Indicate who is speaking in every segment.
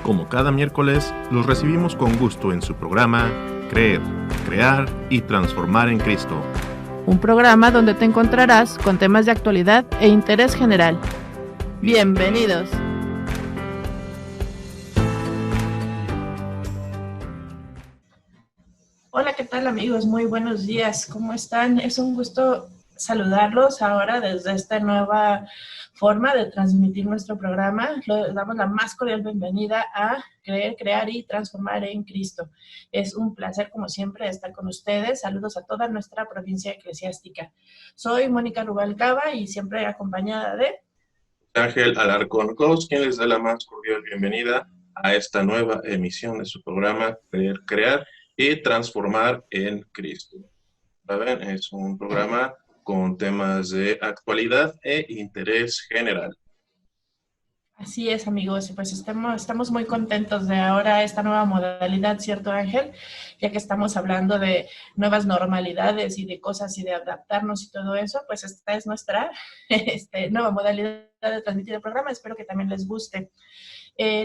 Speaker 1: Como cada miércoles, los recibimos con gusto en su programa Creer, Crear y Transformar en Cristo.
Speaker 2: Un programa donde te encontrarás con temas de actualidad e interés general. ¡Bienvenidos!
Speaker 3: Hola, ¿qué tal amigos? Muy buenos días. ¿Cómo están? Es un gusto saludarlos ahora desde esta nueva forma de transmitir nuestro programa. Le damos la más cordial bienvenida a Creer, Crear y Transformar en Cristo. Es un placer, como siempre, estar con ustedes. Saludos a toda nuestra provincia eclesiástica. Soy Mónica Rubalcaba y siempre acompañada de
Speaker 4: Ángel Alarcón Cos, quien les da la más cordial bienvenida a esta nueva emisión de su programa Creer, Crear y Transformar en Cristo. ¿Saben? Es un programa con temas de actualidad e interés general.
Speaker 3: Así es, amigos, pues estamos muy contentos de ahora esta nueva modalidad, ¿cierto, Ángel? Ya que estamos hablando de nuevas normalidades y de cosas y de adaptarnos y todo eso, pues esta es nuestra nueva modalidad de transmitir el programa. Espero que también les guste.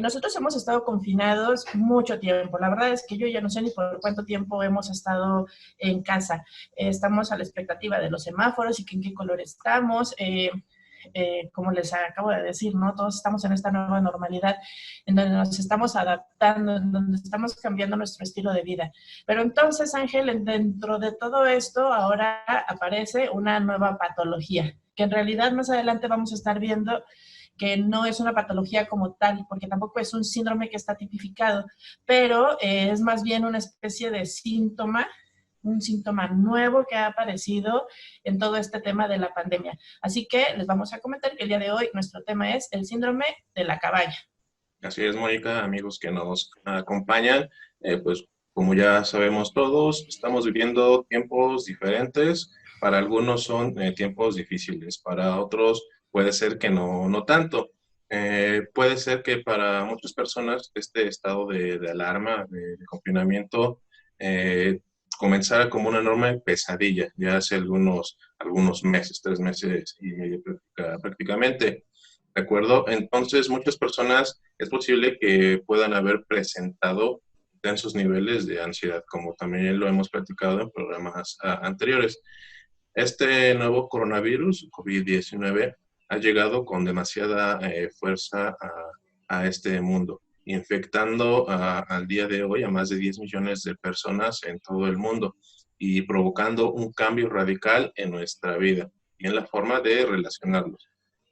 Speaker 3: Nosotros hemos estado confinados mucho tiempo. La verdad es que yo ya no sé ni por cuánto tiempo hemos estado en casa. Estamos a la expectativa de los semáforos y que en qué color estamos. Como les acabo de decir, ¿no? Todos estamos en esta nueva normalidad en donde nos estamos adaptando, en donde estamos cambiando nuestro estilo de vida. Pero entonces, Ángel, dentro de todo esto, ahora aparece una nueva patología, que en realidad más adelante vamos a estar viendo que no es una patología como tal, porque tampoco es un síndrome que está tipificado, pero es más bien una especie de síntoma, un síntoma nuevo que ha aparecido en todo este tema de la pandemia. Así que les vamos a comentar que el día de hoy nuestro tema es el síndrome de la cabaña.
Speaker 4: Así es, Mónica, amigos que nos acompañan, pues como ya sabemos todos, estamos viviendo tiempos diferentes. Para algunos son tiempos difíciles, para otros puede ser que no tanto. Puede ser que para muchas personas este estado de alarma, de confinamiento, comenzara como una enorme pesadilla, ya hace algunos meses, 3 meses y medio prácticamente. ¿De acuerdo? Entonces, muchas personas es posible que puedan haber presentado intensos niveles de ansiedad, como también lo hemos platicado en programas anteriores. Este nuevo coronavirus, COVID-19, ha llegado con demasiada fuerza a este mundo, infectando al día de hoy a más de 10 millones de personas en todo el mundo y provocando un cambio radical en nuestra vida y en la forma de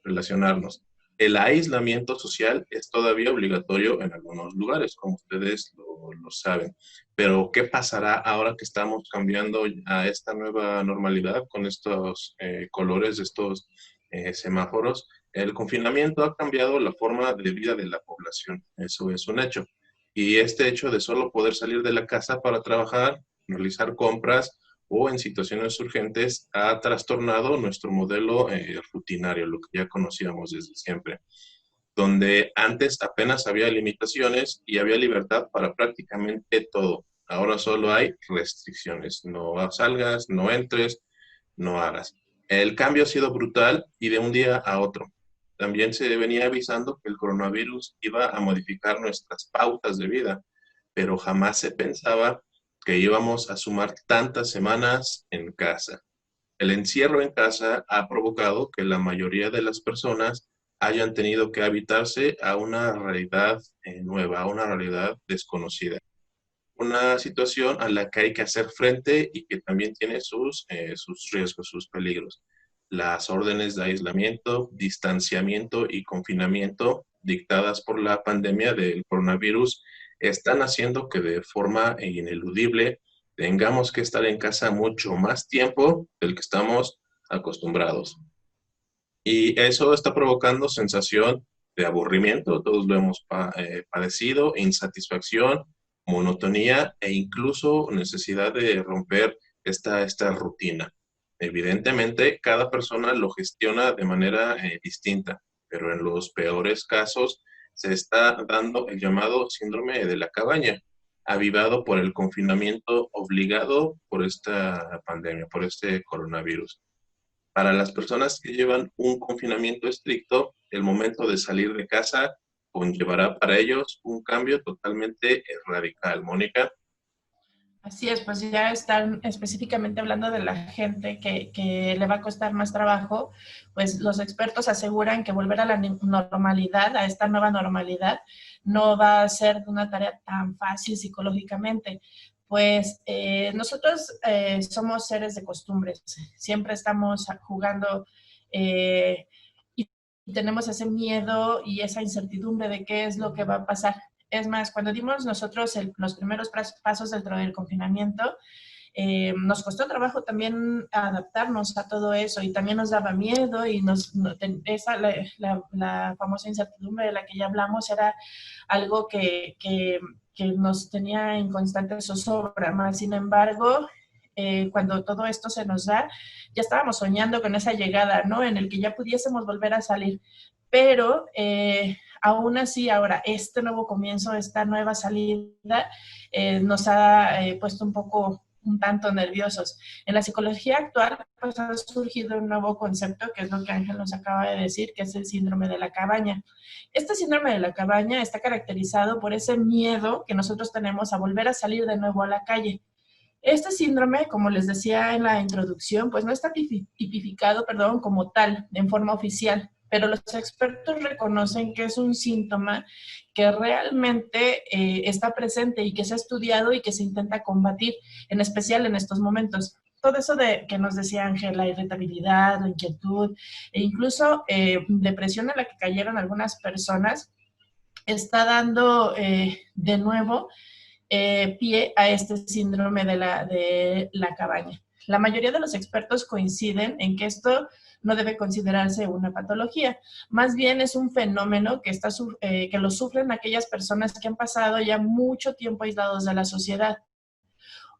Speaker 4: relacionarnos. El aislamiento social es todavía obligatorio en algunos lugares, como ustedes lo saben. Pero, ¿qué pasará ahora que estamos cambiando a esta nueva normalidad con estos colores, estos semáforos? El confinamiento ha cambiado la forma de vida de la población, eso es un hecho. Y este hecho de solo poder salir de la casa para trabajar, realizar compras o en situaciones urgentes ha trastornado nuestro modelo rutinario, lo que ya conocíamos desde siempre, donde antes apenas había limitaciones y había libertad para prácticamente todo. Ahora solo hay restricciones. No salgas, no entres, no hagas. El cambio ha sido brutal y de un día a otro. También se venía avisando que el coronavirus iba a modificar nuestras pautas de vida, pero jamás se pensaba que íbamos a sumar tantas semanas en casa. El encierro en casa ha provocado que la mayoría de las personas hayan tenido que habitarse a una realidad nueva, a una realidad desconocida. Una situación a la que hay que hacer frente y que también tiene sus riesgos, sus peligros. Las órdenes de aislamiento, distanciamiento y confinamiento dictadas por la pandemia del coronavirus están haciendo que de forma ineludible tengamos que estar en casa mucho más tiempo del que estamos acostumbrados. Y eso está provocando sensación de aburrimiento, todos lo hemos padecido, insatisfacción, monotonía e incluso necesidad de romper esta rutina. Evidentemente, cada persona lo gestiona de manera distinta, pero en los peores casos se está dando el llamado síndrome de la cabaña, avivado por el confinamiento obligado por esta pandemia, por este coronavirus. Para las personas que llevan un confinamiento estricto, el momento de salir de casa conllevará para ellos un cambio totalmente radical. Mónica.
Speaker 3: Así es, pues ya están específicamente hablando de la gente que le va a costar más trabajo, pues los expertos aseguran que volver a la normalidad, a esta nueva normalidad, no va a ser una tarea tan fácil psicológicamente. Pues nosotros somos seres de costumbres, siempre estamos jugando y tenemos ese miedo y esa incertidumbre de qué es lo que va a pasar. Es más, cuando dimos nosotros los primeros pasos dentro del confinamiento, nos costó trabajo también adaptarnos a todo eso y también nos daba miedo y la famosa incertidumbre de la que ya hablamos era algo que nos tenía en constante zozobra. Más sin embargo, cuando todo esto se nos da, ya estábamos soñando con esa llegada, ¿no? En el que ya pudiésemos volver a salir. Pero aún así, ahora, este nuevo comienzo, esta nueva salida, nos ha puesto un tanto nerviosos. En la psicología actual, pues ha surgido un nuevo concepto, que es lo que Ángel nos acaba de decir, que es el síndrome de la cabaña. Este síndrome de la cabaña está caracterizado por ese miedo que nosotros tenemos a volver a salir de nuevo a la calle. Este síndrome, como les decía en la introducción, pues no está tipificado, como tal, en forma oficial, pero los expertos reconocen que es un síntoma que realmente está presente y que se ha estudiado y que se intenta combatir, en especial en estos momentos. Todo eso que nos decía Ángel, la irritabilidad, la inquietud e incluso depresión en la que cayeron algunas personas, está dando de nuevo pie a este síndrome de la cabaña. La mayoría de los expertos coinciden en que esto no debe considerarse una patología, más bien es un fenómeno que lo sufren aquellas personas que han pasado ya mucho tiempo aislados de la sociedad.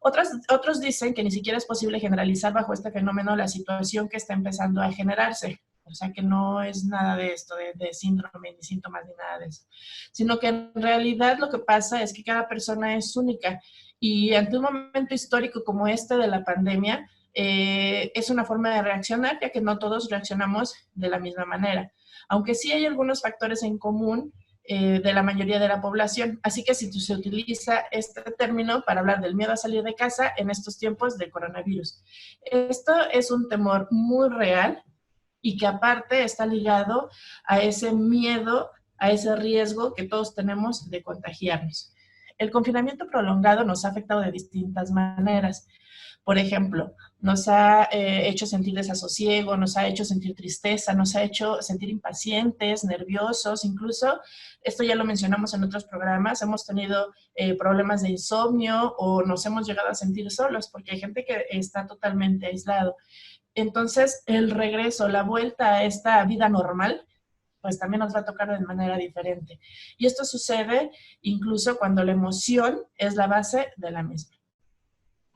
Speaker 3: Otros dicen que ni siquiera es posible generalizar bajo este fenómeno la situación que está empezando a generarse. O sea, que no es nada de esto, de síndrome, ni síntomas, ni nada de eso. Sino que en realidad lo que pasa es que cada persona es única. Y ante un momento histórico como este de la pandemia, es una forma de reaccionar, ya que no todos reaccionamos de la misma manera. Aunque sí hay algunos factores en común de la mayoría de la población. Así que si se utiliza este término para hablar del miedo a salir de casa en estos tiempos de coronavirus. Esto es un temor muy real y que aparte está ligado a ese miedo, a ese riesgo que todos tenemos de contagiarnos. El confinamiento prolongado nos ha afectado de distintas maneras. Por ejemplo, nos ha hecho sentir desasosiego, nos ha hecho sentir tristeza, nos ha hecho sentir impacientes, nerviosos, incluso, esto ya lo mencionamos en otros programas, hemos tenido problemas de insomnio o nos hemos llegado a sentir solos porque hay gente que está totalmente aislado. Entonces, el regreso, la vuelta a esta vida normal, pues también nos va a tocar de manera diferente. Y esto sucede incluso cuando la emoción es la base de la misma.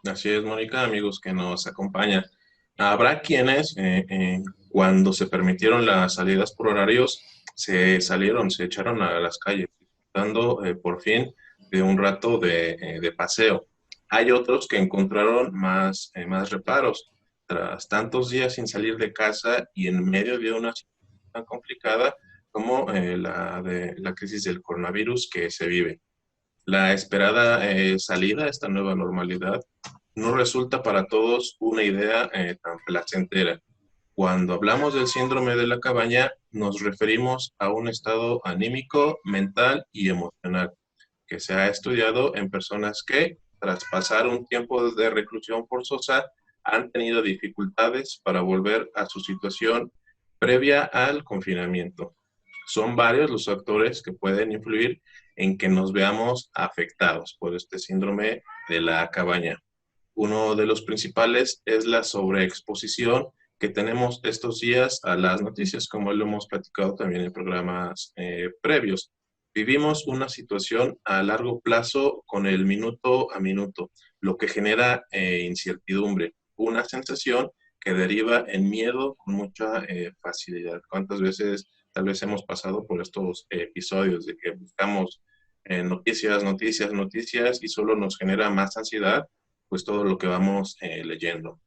Speaker 4: Así es, Mónica, amigos que nos acompañan. Habrá quienes, cuando se permitieron las salidas por horarios, se echaron a las calles, dando por fin de un rato de paseo. Hay otros que encontraron más reparos. Tras tantos días sin salir de casa y en medio de una situación tan complicada como la crisis del coronavirus que se vive. La esperada salida a esta nueva normalidad no resulta para todos una idea tan placentera. Cuando hablamos del síndrome de la cabaña, nos referimos a un estado anímico, mental y emocional que se ha estudiado en personas que, tras pasar un tiempo de reclusión forzosa, han tenido dificultades para volver a su situación previa al confinamiento. Son varios los factores que pueden influir en que nos veamos afectados por este síndrome de la cabaña. Uno de los principales es la sobreexposición que tenemos estos días a las noticias, como lo hemos platicado también en programas previos. Vivimos una situación a largo plazo con el minuto a minuto, lo que genera incertidumbre, una sensación que deriva en miedo con mucha facilidad. ¿Cuántas veces tal vez hemos pasado por estos episodios de que buscamos noticias y solo nos genera más ansiedad, pues todo lo que vamos leyendo?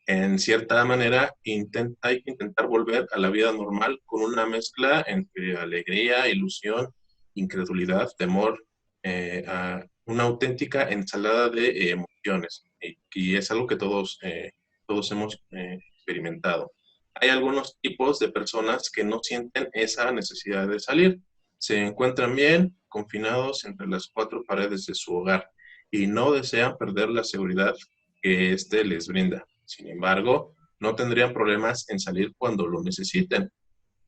Speaker 4: En cierta manera, hay que intentar volver a la vida normal con una mezcla entre alegría, ilusión incredulidad, temor, una auténtica ensalada de emociones. Y es algo que todos hemos experimentado. Hay algunos tipos de personas que no sienten esa necesidad de salir. Se encuentran bien confinados entre las cuatro paredes de su hogar y no desean perder la seguridad que éste les brinda. Sin embargo, no tendrían problemas en salir cuando lo necesiten.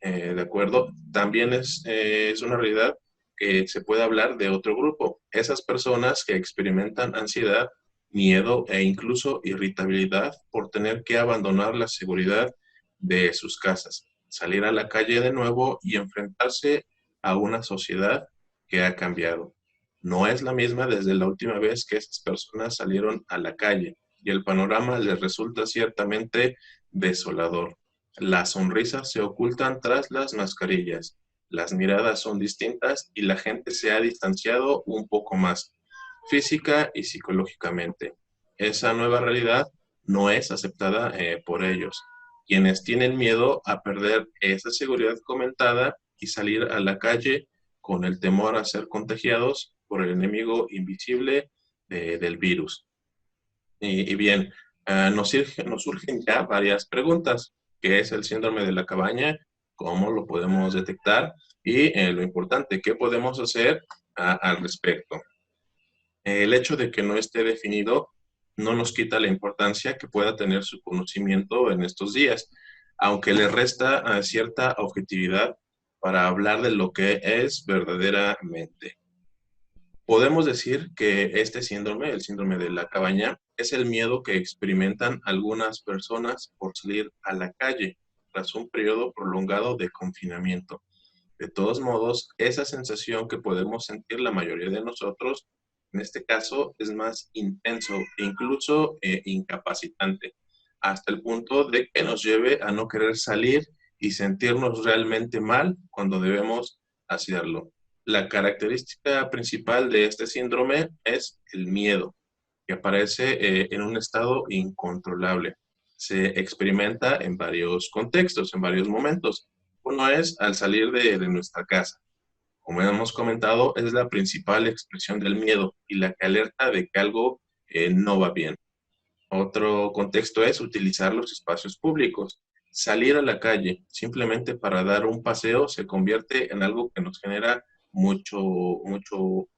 Speaker 4: ¿De acuerdo? También es una realidad que se puede hablar de otro grupo. Esas personas que experimentan ansiedad, miedo e incluso irritabilidad por tener que abandonar la seguridad de sus casas, salir a la calle de nuevo y enfrentarse a una sociedad que ha cambiado. No es la misma desde la última vez que esas personas salieron a la calle y el panorama les resulta ciertamente desolador. Las sonrisas se ocultan tras las mascarillas, las miradas son distintas y la gente se ha distanciado un poco más, física y psicológicamente. Esa nueva realidad no es aceptada por ellos, quienes tienen miedo a perder esa seguridad comentada y salir a la calle con el temor a ser contagiados por el enemigo invisible del virus. Y bien, nos surgen ya varias preguntas. ¿Qué es el síndrome de la cabaña? ¿Cómo lo podemos detectar? Y lo importante, ¿qué podemos hacer al respecto? El hecho de que no esté definido no nos quita la importancia que pueda tener su conocimiento en estos días, aunque le resta cierta objetividad para hablar de lo que es verdaderamente. Podemos decir que este síndrome, el síndrome de la cabaña, es el miedo que experimentan algunas personas por salir a la calle tras un periodo prolongado de confinamiento. De todos modos, esa sensación que podemos sentir la mayoría de nosotros, en este caso, es más intenso e incluso incapacitante, hasta el punto de que nos lleve a no querer salir y sentirnos realmente mal cuando debemos hacerlo. La característica principal de este síndrome es el miedo, que aparece en un estado incontrolable. Se experimenta en varios contextos, en varios momentos. Uno es al salir de nuestra casa. Como hemos comentado, es la principal expresión del miedo y la que alerta de que algo no va bien. Otro contexto es utilizar los espacios públicos. Salir a la calle simplemente para dar un paseo se convierte en algo que nos genera mucho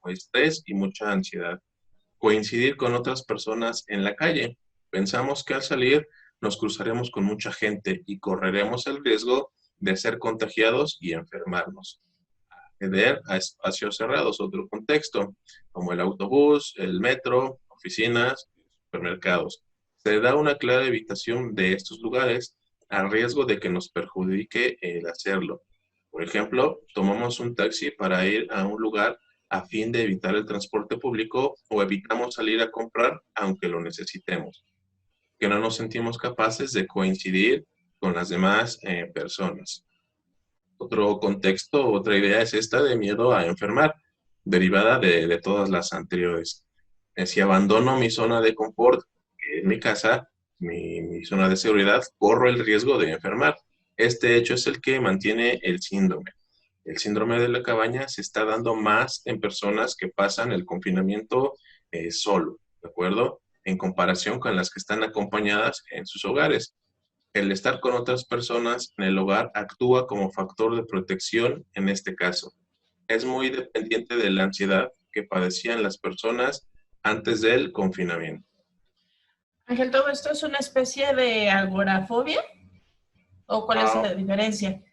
Speaker 4: estrés y mucha ansiedad. Coincidir con otras personas en la calle. Pensamos que al salir nos cruzaremos con mucha gente y correremos el riesgo de ser contagiados y enfermarnos. Acceder a espacios cerrados, otro contexto, como el autobús, el metro, oficinas, supermercados. Se da una clara evitación de estos lugares al riesgo de que nos perjudique el hacerlo. Por ejemplo, tomamos un taxi para ir a un lugar a fin de evitar el transporte público o evitamos salir a comprar aunque lo necesitemos, que no nos sentimos capaces de coincidir con las demás personas. Otro contexto, otra idea es esta de miedo a enfermar, derivada de todas las anteriores. Si abandono mi zona de confort, que es mi casa, mi zona de seguridad, corro el riesgo de enfermar. Este hecho es el que mantiene el síndrome. El síndrome de la cabaña se está dando más en personas que pasan el confinamiento solo, ¿de acuerdo? En comparación con las que están acompañadas en sus hogares. El estar con otras personas en el hogar actúa como factor de protección en este caso. Es muy dependiente de la ansiedad que padecían las personas antes del confinamiento.
Speaker 3: Ángel, ¿todo esto es una especie de agorafobia? ¿O cuál es la diferencia?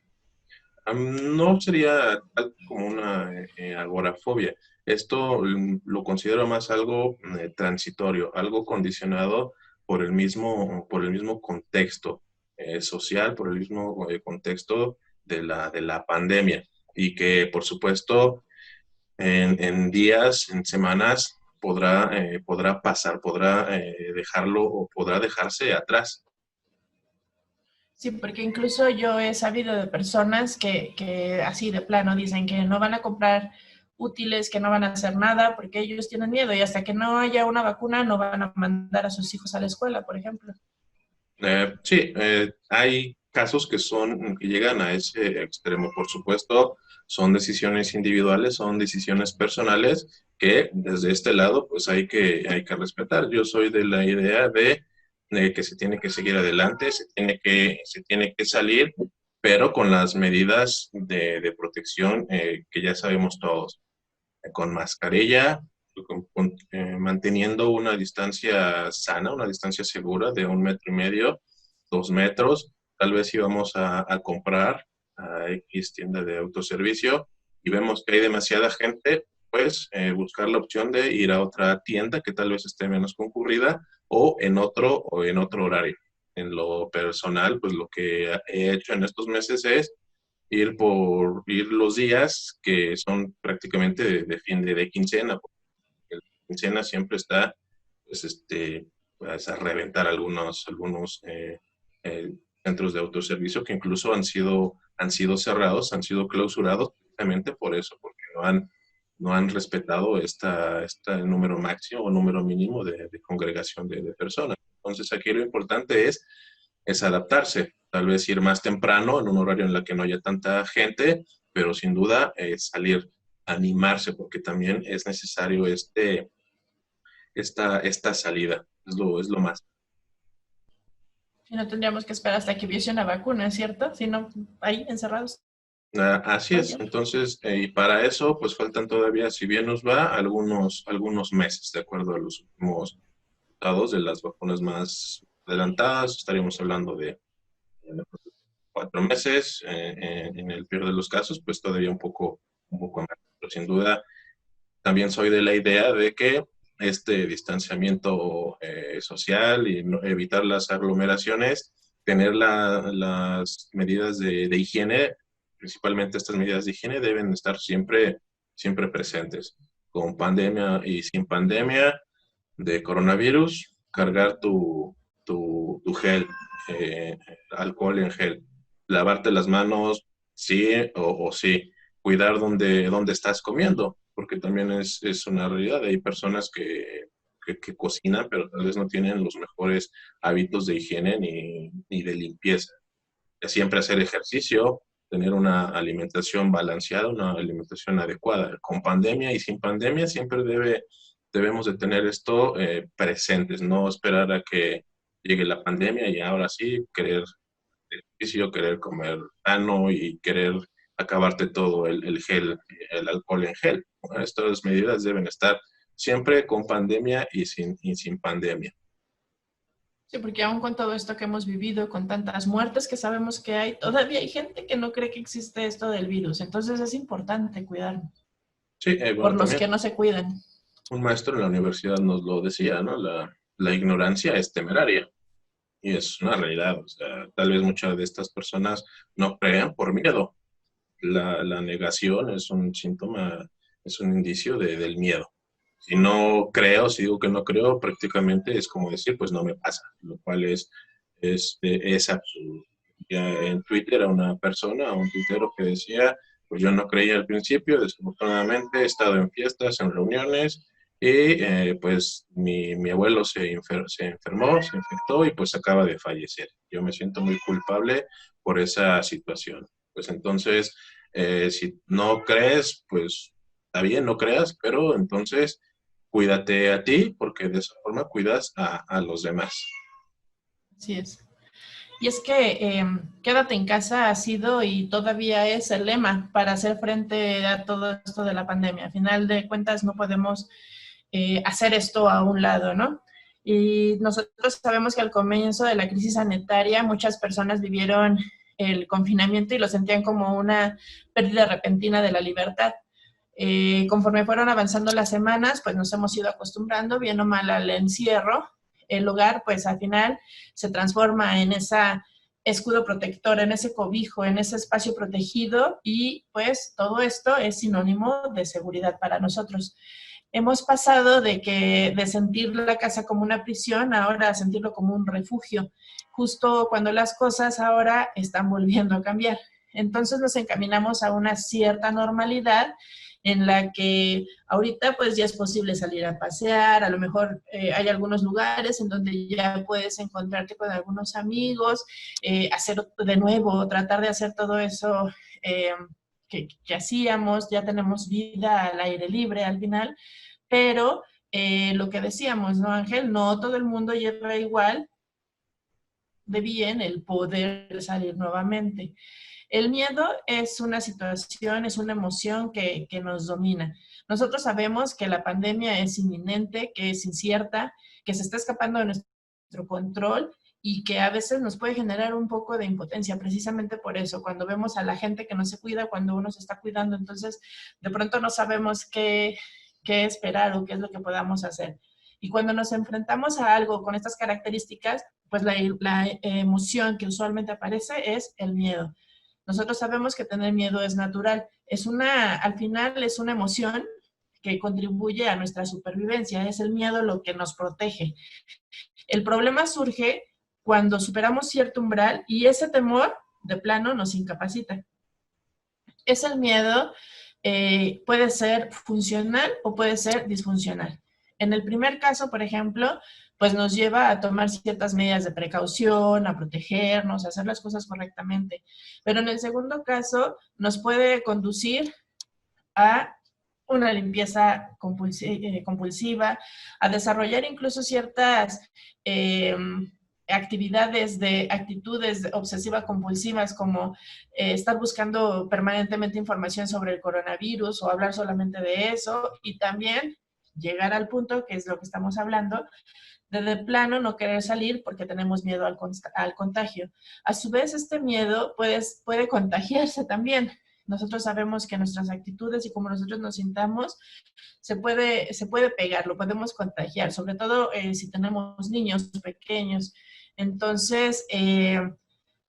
Speaker 4: No sería tal como una agorafobia. Esto lo considero más algo transitorio, algo condicionado por el mismo contexto social, por el mismo contexto de la pandemia. Y que, por supuesto, en días, en semanas, podrá pasar, podrá dejarlo o podrá dejarse atrás.
Speaker 3: Sí, porque incluso yo he sabido de personas que así de plano dicen que no van a comprar útiles, que no van a hacer nada porque ellos tienen miedo y hasta que no haya una vacuna no van a mandar a sus hijos a la escuela, por ejemplo.
Speaker 4: Sí, hay casos que llegan a ese extremo. Por supuesto, son decisiones individuales, son decisiones personales que desde este lado pues hay que respetar. Yo soy de la idea de que se tiene que seguir adelante, se tiene que salir, pero con las medidas de protección que ya sabemos todos, con mascarilla, manteniendo una distancia sana, una distancia segura de 1,5 metros, 2 metros. Tal vez si vamos a comprar a X tienda de autoservicio y vemos que hay demasiada gente, pues buscar la opción de ir a otra tienda que tal vez esté menos concurrida o en otro horario. En lo personal, pues lo que he hecho en estos meses es ir los días que son prácticamente de fin de quincena. La quincena siempre está, pues a reventar algunos eh, centros de autoservicio que incluso han sido cerrados, han sido clausurados precisamente por eso, porque no han respetado este número máximo o número mínimo de congregación de personas. Entonces aquí lo importante es adaptarse, tal vez ir más temprano en un horario en el que no haya tanta gente, pero sin duda salir, animarse, porque también es necesario esta salida, es lo más.
Speaker 3: Y no tendríamos que esperar hasta que hubiese una vacuna, ¿cierto? Si no, ahí encerrados.
Speaker 4: Así es, entonces, y para eso, pues faltan todavía, si bien nos va, algunos meses, de acuerdo a los últimos datos de las vacunas más adelantadas, estaríamos hablando de 4 meses, en el peor de los casos, pues todavía un poco más, pero sin duda también soy de la idea de que este distanciamiento social y evitar las aglomeraciones, tener las medidas de higiene, principalmente estas medidas de higiene deben estar siempre presentes. Con pandemia y sin pandemia de coronavirus, cargar tu gel, alcohol en gel, lavarte las manos, sí o sí, cuidar dónde estás comiendo, porque también es una realidad. Hay personas que cocinan, pero tal vez no tienen los mejores hábitos de higiene ni de limpieza. Siempre hacer ejercicio, tener una alimentación balanceada, una alimentación adecuada. Con pandemia y sin pandemia siempre debemos de tener esto presentes, no esperar a que llegue la pandemia y ahora sí querer ejercicio, querer comer sano y querer acabarte todo el gel, el alcohol en gel. Bueno, estas medidas deben estar siempre con pandemia y sin pandemia.
Speaker 3: Sí, porque aún con todo esto que hemos vivido, con tantas muertes que sabemos que hay, todavía hay gente que no cree que existe esto del virus. Entonces es importante cuidarnos.
Speaker 4: Sí, bueno,
Speaker 3: por los que no se cuidan.
Speaker 4: Un maestro en la universidad nos lo decía, ¿no? La ignorancia es temeraria. Y es una realidad. O sea, tal vez muchas de estas personas no crean por miedo. La negación es un síntoma, es un indicio del miedo. Si no creo, si digo que no creo, prácticamente es como decir, pues no me pasa, lo cual es absurdo. Ya en Twitter a una persona, a un tuitero que decía, pues yo no creía al principio, desafortunadamente he estado en fiestas, en reuniones, y pues mi abuelo se enfermó, se infectó y pues acaba de fallecer. Yo me siento muy culpable por esa situación. Pues entonces, si no crees, pues está bien, no creas, pero entonces cuídate a ti, porque de esa forma cuidas a los demás.
Speaker 3: Así es. Y es que quédate en casa ha sido y todavía es el lema para hacer frente a todo esto de la pandemia. A final de cuentas no podemos hacer esto a un lado, ¿no? Y nosotros sabemos que al comienzo de la crisis sanitaria muchas personas vivieron el confinamiento y lo sentían como una pérdida repentina de la libertad. Conforme fueron avanzando las semanas, pues nos hemos ido acostumbrando, bien o mal, al encierro. El hogar, pues al final se transforma en ese escudo protector, en ese cobijo, en ese espacio protegido y pues todo esto es sinónimo de seguridad para nosotros. Hemos pasado de sentir la casa como una prisión, ahora a sentirlo como un refugio, justo cuando las cosas ahora están volviendo a cambiar. Entonces nos encaminamos a una cierta normalidad en la que ahorita pues ya es posible salir a pasear, a lo mejor hay algunos lugares en donde ya puedes encontrarte con algunos amigos, hacer de nuevo, tratar de hacer todo eso que hacíamos, ya tenemos vida al aire libre al final, pero lo que decíamos, ¿no, Ángel? No todo el mundo lleva igual de bien el poder salir nuevamente. El miedo es una situación, es una emoción que nos domina. Nosotros sabemos que la pandemia es inminente, que es incierta, que se está escapando de nuestro control y que a veces nos puede generar un poco de impotencia, precisamente por eso, cuando vemos a la gente que no se cuida, cuando uno se está cuidando, entonces de pronto no sabemos qué esperar o qué es lo que podamos hacer. Y cuando nos enfrentamos a algo con estas características, pues la emoción que usualmente aparece es el miedo. Nosotros sabemos que tener miedo es natural. Al final es una emoción que contribuye a nuestra supervivencia. Es el miedo lo que nos protege. El problema surge cuando superamos cierto umbral y ese temor de plano nos incapacita. Es el miedo, puede ser funcional o puede ser disfuncional. En el primer caso, por ejemplo, pues nos lleva a tomar ciertas medidas de precaución, a protegernos, a hacer las cosas correctamente. Pero en el segundo caso, nos puede conducir a una limpieza compulsiva, a desarrollar incluso ciertas actitudes obsesiva-compulsivas, como estar buscando permanentemente información sobre el coronavirus o hablar solamente de eso, y también llegar al punto, que es lo que estamos hablando, de plano no querer salir porque tenemos miedo al contagio. A su vez, este miedo puede contagiarse también. Nosotros sabemos que nuestras actitudes y como nosotros nos sintamos se puede pegar, lo podemos contagiar, sobre todo si tenemos niños pequeños. Entonces,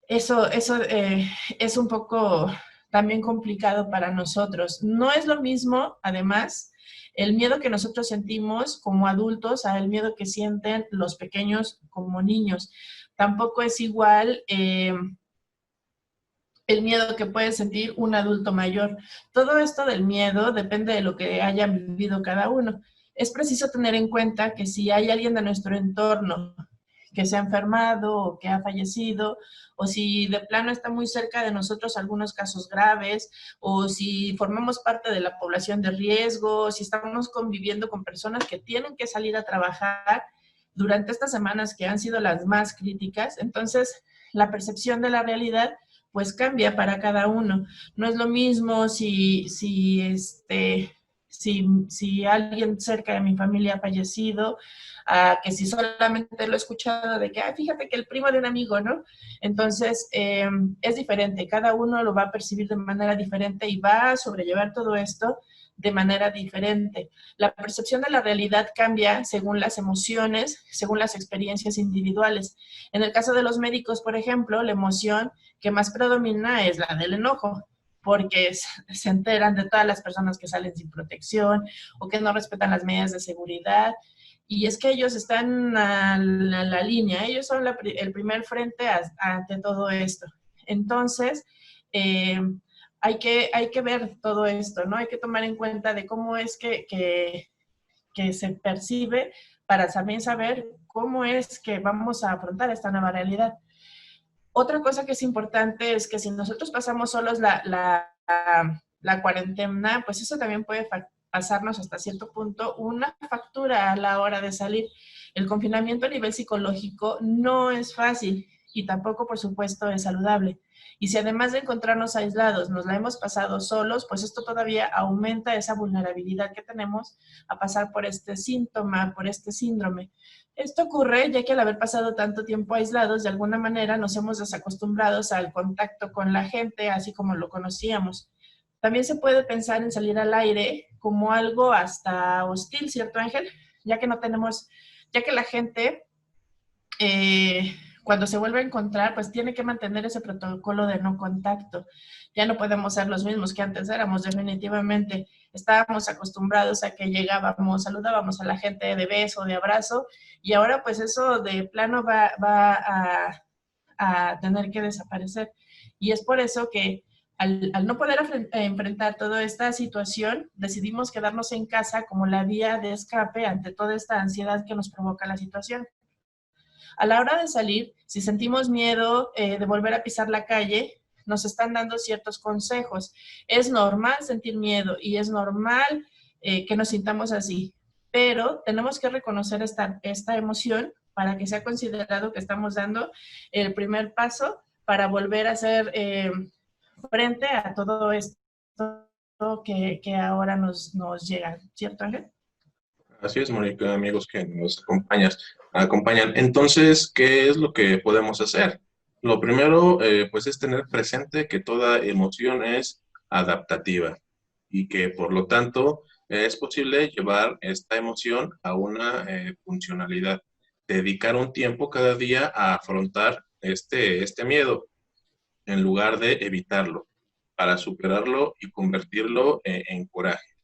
Speaker 3: eso es un poco también complicado para nosotros. No es lo mismo, además, el miedo que nosotros sentimos como adultos a el miedo que sienten los pequeños como niños. Tampoco es igual el miedo que puede sentir un adulto mayor. Todo esto del miedo depende de lo que haya vivido cada uno. Es preciso tener en cuenta que si hay alguien de nuestro entorno que se ha enfermado o que ha fallecido, o si de plano está muy cerca de nosotros algunos casos graves, o si formamos parte de la población de riesgo, si estamos conviviendo con personas que tienen que salir a trabajar durante estas semanas que han sido las más críticas, entonces la percepción de la realidad pues cambia para cada uno. No es lo mismo si alguien cerca de mi familia ha fallecido, que si solamente lo he escuchado de que, fíjate que el primo de un amigo, ¿no? Entonces, es diferente, cada uno lo va a percibir de manera diferente y va a sobrellevar todo esto de manera diferente. La percepción de la realidad cambia según las emociones, según las experiencias individuales. En el caso de los médicos, por ejemplo, la emoción que más predomina es la del enojo, porque se enteran de todas las personas que salen sin protección o que no respetan las medidas de seguridad. Y es que ellos están a la línea, ellos son el primer frente ante todo esto. Entonces, hay que ver todo esto, ¿no? Hay que tomar en cuenta de cómo es que se percibe para también saber cómo es que vamos a afrontar esta nueva realidad. Otra cosa que es importante es que si nosotros pasamos solos la cuarentena, pues eso también puede pasarnos hasta cierto punto una factura a la hora de salir. El confinamiento a nivel psicológico no es fácil y tampoco, por supuesto, es saludable. Y si además de encontrarnos aislados nos la hemos pasado solos, pues esto todavía aumenta esa vulnerabilidad que tenemos a pasar por este síntoma, por este síndrome. Esto ocurre ya que al haber pasado tanto tiempo aislados, de alguna manera nos hemos desacostumbrado al contacto con la gente, así como lo conocíamos. También se puede pensar en salir al aire como algo hasta hostil, ¿cierto, Ángel? Ya que la gente cuando se vuelve a encontrar, pues tiene que mantener ese protocolo de no contacto. Ya no podemos ser los mismos que antes éramos, definitivamente. Estábamos acostumbrados a que llegábamos, saludábamos a la gente de beso, de abrazo, y ahora pues eso de plano va a tener que desaparecer. Y es por eso que al no poder enfrentar toda esta situación, decidimos quedarnos en casa como la vía de escape ante toda esta ansiedad que nos provoca la situación. A la hora de salir, si sentimos miedo de volver a pisar la calle, nos están dando ciertos consejos. Es normal sentir miedo y es normal que nos sintamos así, pero tenemos que reconocer esta emoción para que sea considerado que estamos dando el primer paso para volver a hacer frente a todo esto que ahora nos llega, ¿cierto, Ángel?
Speaker 4: Así es, Mónica, amigos que nos acompañan. Entonces, ¿qué es lo que podemos hacer? Lo primero, pues, es tener presente que toda emoción es adaptativa y que, por lo tanto, es posible llevar esta emoción a una funcionalidad. Dedicar un tiempo cada día a afrontar este miedo en lugar de evitarlo, para superarlo y convertirlo en coraje.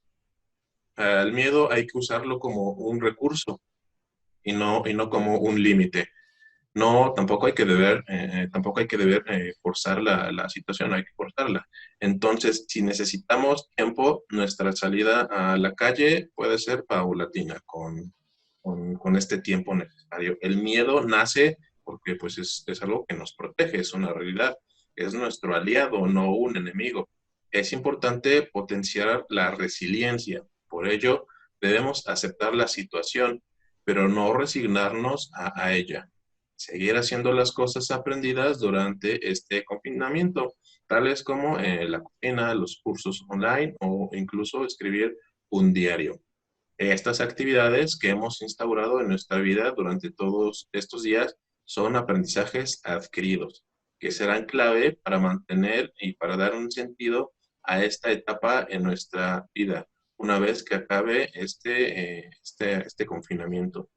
Speaker 4: El miedo hay que usarlo como un recurso y no como un límite. No, tampoco hay que deber forzar la situación, hay que forzarla. Entonces, si necesitamos tiempo, nuestra salida a la calle puede ser paulatina, con este tiempo necesario. El miedo nace porque pues es algo que nos protege, es una realidad, es nuestro aliado, no un enemigo. Es importante potenciar la resiliencia. Por ello, debemos aceptar la situación, pero no resignarnos a ella. Seguir haciendo las cosas aprendidas durante este confinamiento, tales como la cocina, los cursos online o incluso escribir un diario. Estas actividades que hemos instaurado en nuestra vida durante todos estos días son aprendizajes adquiridos, que serán clave para mantener y para dar un sentido a esta etapa en nuestra vida, una vez que acabe este confinamiento.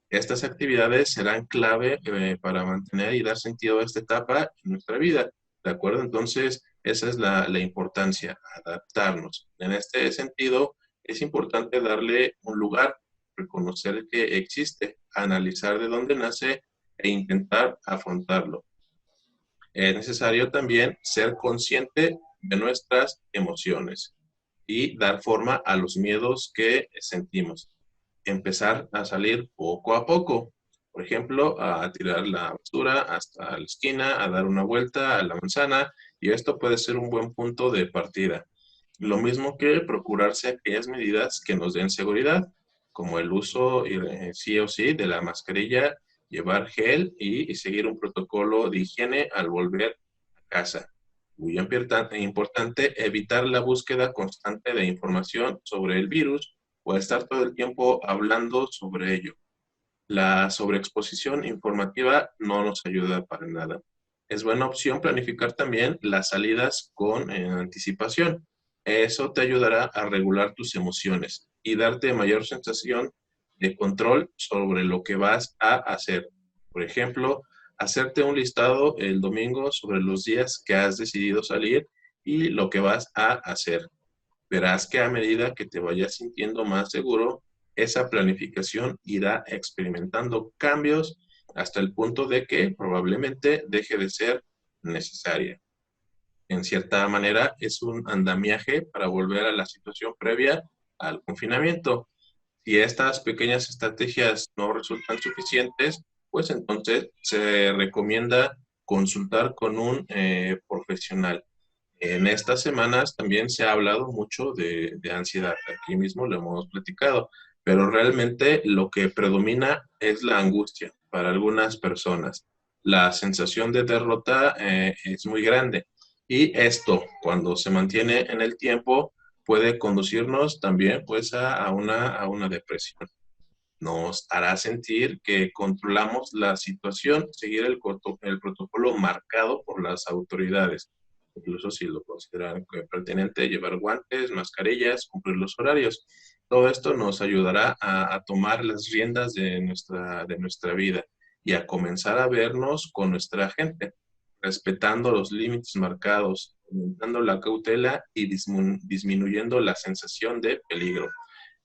Speaker 4: Estas actividades serán clave para mantener y dar sentido a esta etapa en nuestra vida, ¿de acuerdo? Entonces, esa es la importancia, adaptarnos. En este sentido, es importante darle un lugar, reconocer que existe, analizar de dónde nace e intentar afrontarlo. Es necesario también ser consciente de nuestras emociones y dar forma a los miedos que sentimos. Empezar a salir poco a poco. Por ejemplo, a tirar la basura hasta la esquina, a dar una vuelta a la manzana, y esto puede ser un buen punto de partida. Lo mismo que procurarse aquellas medidas que nos den seguridad, como el uso sí o sí de la mascarilla, llevar gel y seguir un protocolo de higiene al volver a casa. Muy importante evitar la búsqueda constante de información sobre el virus o estar todo el tiempo hablando sobre ello. La sobreexposición informativa no nos ayuda para nada. Es buena opción planificar también las salidas con anticipación. Eso te ayudará a regular tus emociones y darte mayor sensación de control sobre lo que vas a hacer. Por ejemplo, hacerte un listado el domingo sobre los días que has decidido salir y lo que vas a hacer. Verás que a medida que te vayas sintiendo más seguro, esa planificación irá experimentando cambios hasta el punto de que probablemente deje de ser necesaria. En cierta manera, es un andamiaje para volver a la situación previa al confinamiento. Si estas pequeñas estrategias no resultan suficientes, pues entonces se recomienda consultar con un profesional. En estas semanas también se ha hablado mucho de ansiedad, aquí mismo lo hemos platicado, pero realmente lo que predomina es la angustia para algunas personas. La sensación de derrota es muy grande y esto, cuando se mantiene en el tiempo, puede conducirnos también pues, a una depresión. Nos hará sentir que controlamos la situación, seguir el protocolo marcado por las autoridades, incluso si lo consideran pertinente, llevar guantes, mascarillas, cumplir los horarios. Todo esto nos ayudará a tomar las riendas de nuestra vida y a comenzar a vernos con nuestra gente, respetando los límites marcados, aumentando la cautela y disminuyendo la sensación de peligro.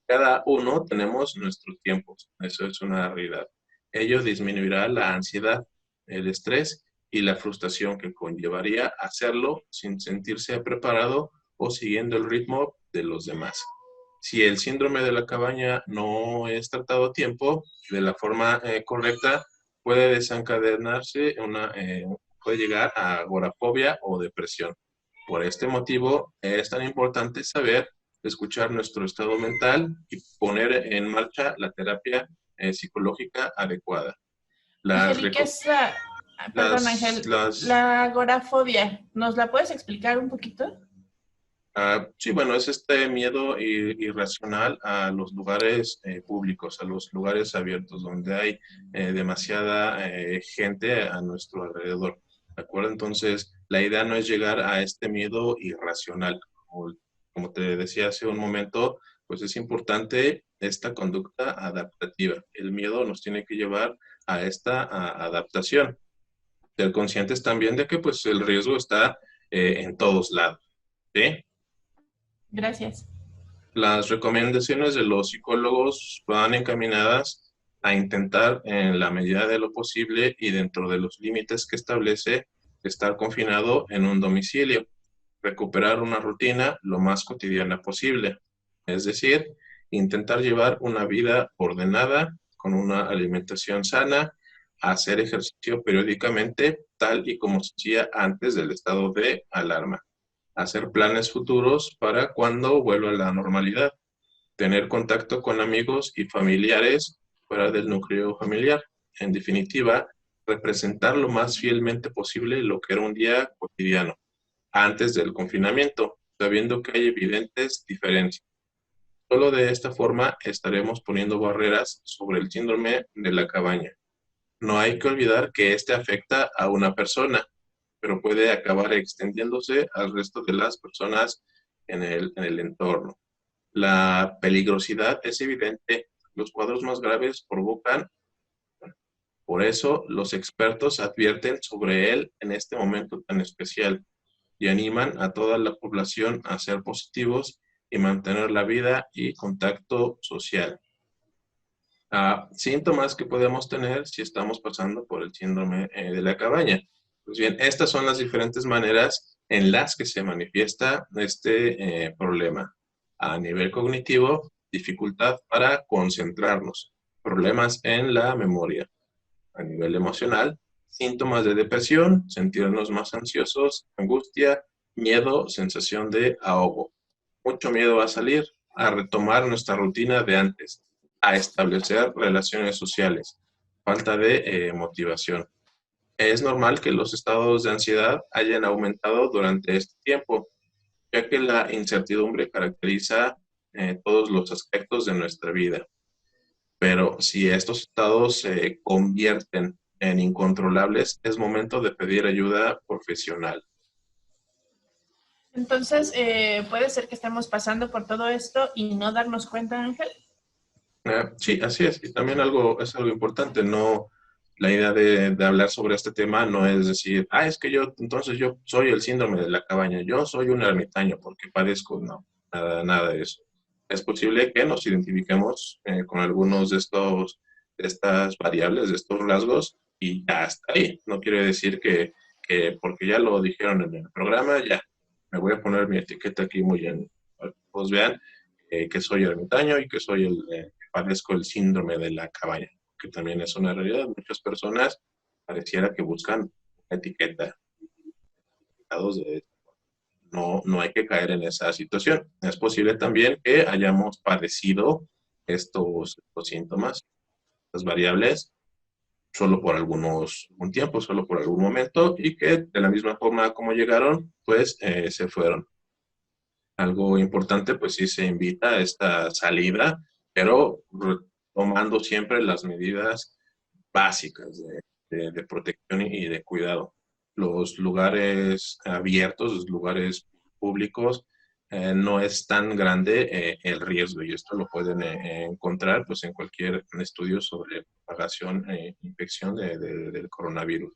Speaker 4: Cada uno tenemos nuestros tiempos, eso es una realidad. Ello disminuirá la ansiedad, el estrés y la frustración que conllevaría hacerlo sin sentirse preparado o siguiendo el ritmo de los demás. Si el síndrome de la cabaña no es tratado a tiempo, de la forma correcta, puede desencadenarse puede llegar a agorafobia o depresión. Por este motivo, es tan importante saber escuchar nuestro estado mental y poner en marcha la terapia psicológica adecuada.
Speaker 3: Ángel, ¿y qué es perdón, Ángel, la agorafobia? ¿Nos la puedes explicar un poquito?
Speaker 4: Sí, bueno, es este miedo irracional a los lugares públicos, a los lugares abiertos, donde hay demasiada gente a nuestro alrededor, ¿de acuerdo? Entonces, la idea no es llegar a este miedo irracional. Como te decía hace un momento, pues es importante esta conducta adaptativa. El miedo nos tiene que llevar a esta adaptación. Ser conscientes también de que pues el riesgo está en todos lados, ¿sí?
Speaker 3: Gracias.
Speaker 4: Las recomendaciones de los psicólogos van encaminadas a intentar, en la medida de lo posible y dentro de los límites que establece, estar confinado en un domicilio, recuperar una rutina lo más cotidiana posible, es decir, intentar llevar una vida ordenada, con una alimentación sana, hacer ejercicio periódicamente, tal y como se hacía antes del estado de alarma. Hacer planes futuros para cuando vuelva a la normalidad, tener contacto con amigos y familiares fuera del núcleo familiar. En definitiva, representar lo más fielmente posible lo que era un día cotidiano, antes del confinamiento, sabiendo que hay evidentes diferencias. Solo de esta forma estaremos poniendo barreras sobre el síndrome de la cabaña. No hay que olvidar que este afecta a una persona, pero puede acabar extendiéndose al resto de las personas en el entorno. La peligrosidad es evidente. Los cuadros más graves provocan. Por eso, los expertos advierten sobre él en este momento tan especial y animan a toda la población a ser positivos y mantener la vida y contacto social. Síntomas que podemos tener si estamos pasando por el síndrome de la cabaña. Pues bien, estas son las diferentes maneras en las que se manifiesta este problema. A nivel cognitivo, dificultad para concentrarnos, problemas en la memoria. A nivel emocional, síntomas de depresión, sentirnos más ansiosos, angustia, miedo, sensación de ahogo. Mucho miedo a salir, a retomar nuestra rutina de antes, a establecer relaciones sociales, falta de motivación. Es normal que los estados de ansiedad hayan aumentado durante este tiempo, ya que la incertidumbre caracteriza todos los aspectos de nuestra vida. Pero si estos estados se convierten en incontrolables, es momento de pedir ayuda profesional.
Speaker 3: Entonces, ¿puede ser que estemos pasando por todo esto y no darnos cuenta, Ángel?
Speaker 4: Sí, así es. Y también es algo importante, no. La idea de hablar sobre este tema no es decir, es que yo soy el síndrome de la cabaña, yo soy un ermitaño porque padezco, no, nada de eso. Es posible que nos identifiquemos con algunos de estas variables, de estos rasgos, y ya está ahí. No quiere decir que porque ya lo dijeron en el programa, ya, me voy a poner mi etiqueta aquí muy bien, para que todos vean que soy ermitaño y que soy que padezco el síndrome de la cabaña, que también es una realidad. Muchas personas pareciera que buscan una etiqueta. No hay que caer en esa situación. Es posible también que hayamos padecido estos síntomas, estas variables, solo por un tiempo, solo por algún momento, y que de la misma forma como llegaron, pues se fueron. Algo importante, pues sí se invita a esta salida, pero tomando siempre las medidas básicas de protección y de cuidado. Los lugares abiertos, los lugares públicos, no es tan grande el riesgo, y esto lo pueden encontrar pues, en cualquier estudio sobre propagación e infección del coronavirus.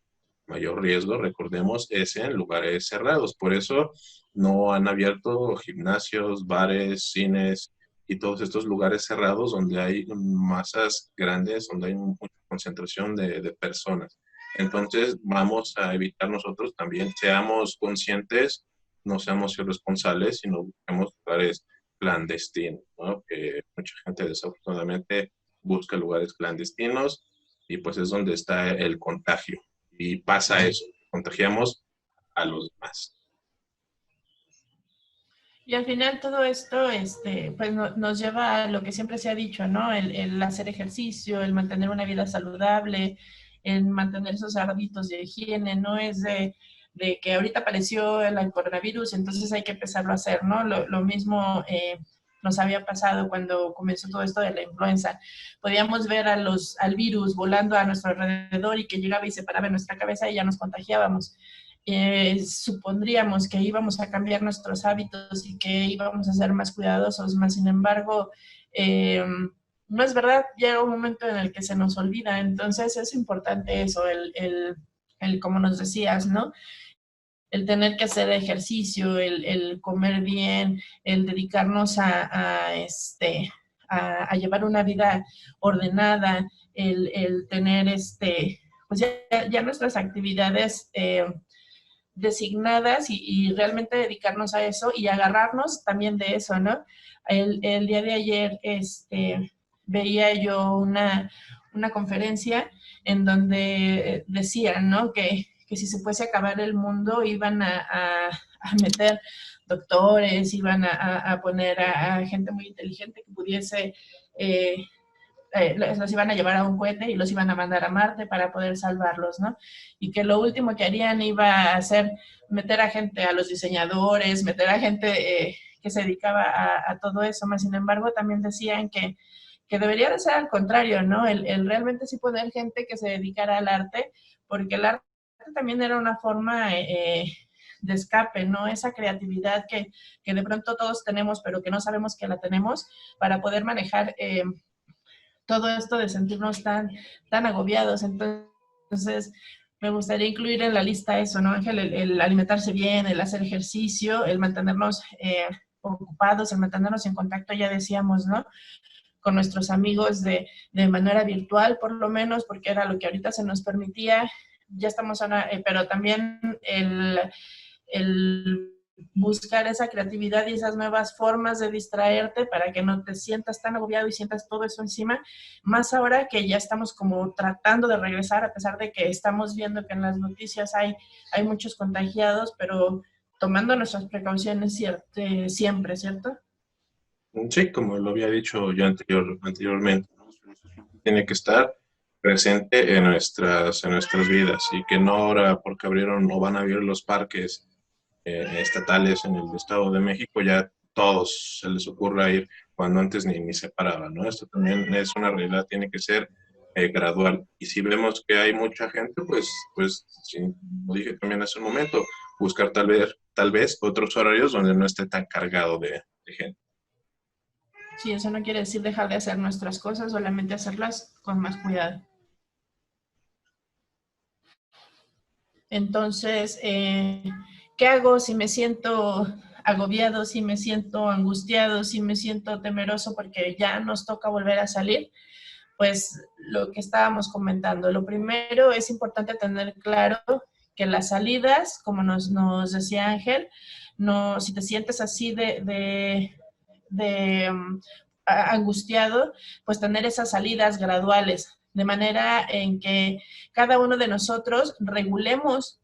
Speaker 4: Mayor riesgo, recordemos, es en lugares cerrados. Por eso no han abierto gimnasios, bares, cines y todos estos lugares cerrados donde hay masas grandes, donde hay mucha concentración de personas. Entonces vamos a evitar nosotros también, seamos conscientes, no seamos irresponsables, sino busquemos lugares clandestinos, ¿no? Que mucha gente desafortunadamente busca lugares clandestinos y pues es donde está el contagio. Y pasa eso, contagiamos a los demás.
Speaker 3: Y al final todo esto pues nos lleva a lo que siempre se ha dicho, ¿no? El hacer ejercicio, el mantener una vida saludable, el mantener esos hábitos de higiene, no es de que ahorita apareció el coronavirus, entonces hay que empezarlo a hacer, ¿no? Lo mismo nos había pasado cuando comenzó todo esto de la influenza. Podíamos ver al virus volando a nuestro alrededor y que llegaba y se paraba en nuestra cabeza y ya nos contagiábamos. Supondríamos que íbamos a cambiar nuestros hábitos y que íbamos a ser más cuidadosos, más sin embargo, no es verdad, llega un momento en el que se nos olvida, entonces es importante eso, como nos decías, ¿no? El tener que hacer ejercicio, el comer bien, el dedicarnos a llevar una vida ordenada, el tener pues ya nuestras actividades designadas y realmente dedicarnos a eso y agarrarnos también de eso, ¿no? El día de ayer veía yo una conferencia en donde decían, ¿no? Que si se fuese a acabar el mundo iban a meter doctores, iban a poner a gente muy inteligente que pudiese los iban a llevar a un cohete y los iban a mandar a Marte para poder salvarlos, ¿no? Y que lo último que harían iba a ser meter a gente, a los diseñadores, meter a gente que se dedicaba a todo eso, más sin embargo también decían que debería de ser al contrario, ¿no? El realmente sí poner gente que se dedicara al arte, porque el arte también era una forma de escape, ¿no? Esa creatividad que de pronto todos tenemos, pero que no sabemos que la tenemos, para poder manejar todo esto de sentirnos tan agobiados. Entonces, me gustaría incluir en la lista eso, ¿no, Ángel? El alimentarse bien, el hacer ejercicio, el mantenernos ocupados, el mantenernos en contacto, ya decíamos, ¿no? Con nuestros amigos de manera virtual, por lo menos, porque era lo que ahorita se nos permitía. Ya estamos, pero también el buscar esa creatividad y esas nuevas formas de distraerte para que no te sientas tan agobiado y sientas todo eso encima, más ahora que ya estamos como tratando de regresar, a pesar de que estamos viendo que en las noticias hay muchos contagiados, pero tomando nuestras precauciones siempre, ¿cierto?
Speaker 4: Sí, como lo había dicho yo anteriormente, ¿no? Tiene que estar presente en nuestras vidas y que no ahora porque abrieron o van a abrir los parques estatales en el Estado de México, ya todos se les ocurra ir cuando antes ni se paraba, ¿no? Esto también es una realidad, tiene que ser gradual. Y si vemos que hay mucha gente, pues sí, como dije también hace un momento, buscar tal vez otros horarios donde no esté tan cargado de gente.
Speaker 3: Sí, eso no quiere decir dejar de hacer nuestras cosas, solamente hacerlas con más cuidado. Entonces, ¿qué hago si me siento agobiado, si me siento angustiado, si me siento temeroso porque ya nos toca volver a salir? Pues lo que estábamos comentando. Lo primero es importante tener claro que las salidas, como nos decía Ángel, no, si te sientes así angustiado, pues tener esas salidas graduales, de manera en que cada uno de nosotros regulemos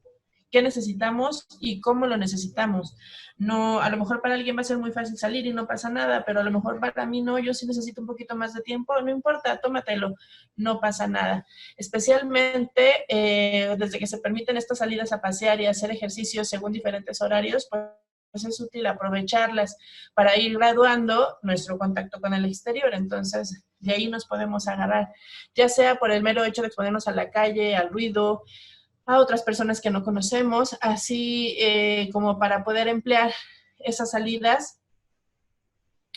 Speaker 3: qué necesitamos y cómo lo necesitamos. No, a lo mejor para alguien va a ser muy fácil salir y no pasa nada, pero a lo mejor para mí no, yo sí necesito un poquito más de tiempo, no importa, tómatelo, no pasa nada. Especialmente desde que se permiten estas salidas a pasear y hacer ejercicios según diferentes horarios, pues es útil aprovecharlas para ir graduando nuestro contacto con el exterior. Entonces, de ahí nos podemos agarrar, ya sea por el mero hecho de exponernos a la calle, al ruido, a otras personas que no conocemos, así como para poder emplear esas salidas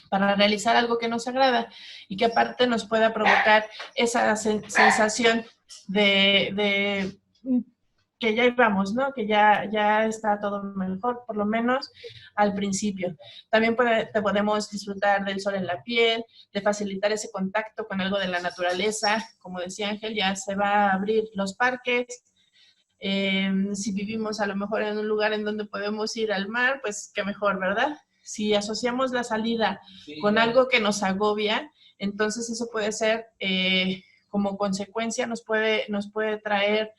Speaker 3: para realizar algo que nos agrada y que aparte nos pueda provocar esa sensación de que ya íbamos, ¿no? Que ya está todo mejor, por lo menos al principio. También podemos disfrutar del sol en la piel, de facilitar ese contacto con algo de la naturaleza. Como decía Ángel, ya se va a abrir los parques, Si vivimos a lo mejor en un lugar en donde podemos ir al mar, pues qué mejor, ¿verdad? Si asociamos la salida con algo que nos agobia, entonces eso puede ser, como consecuencia, nos puede traer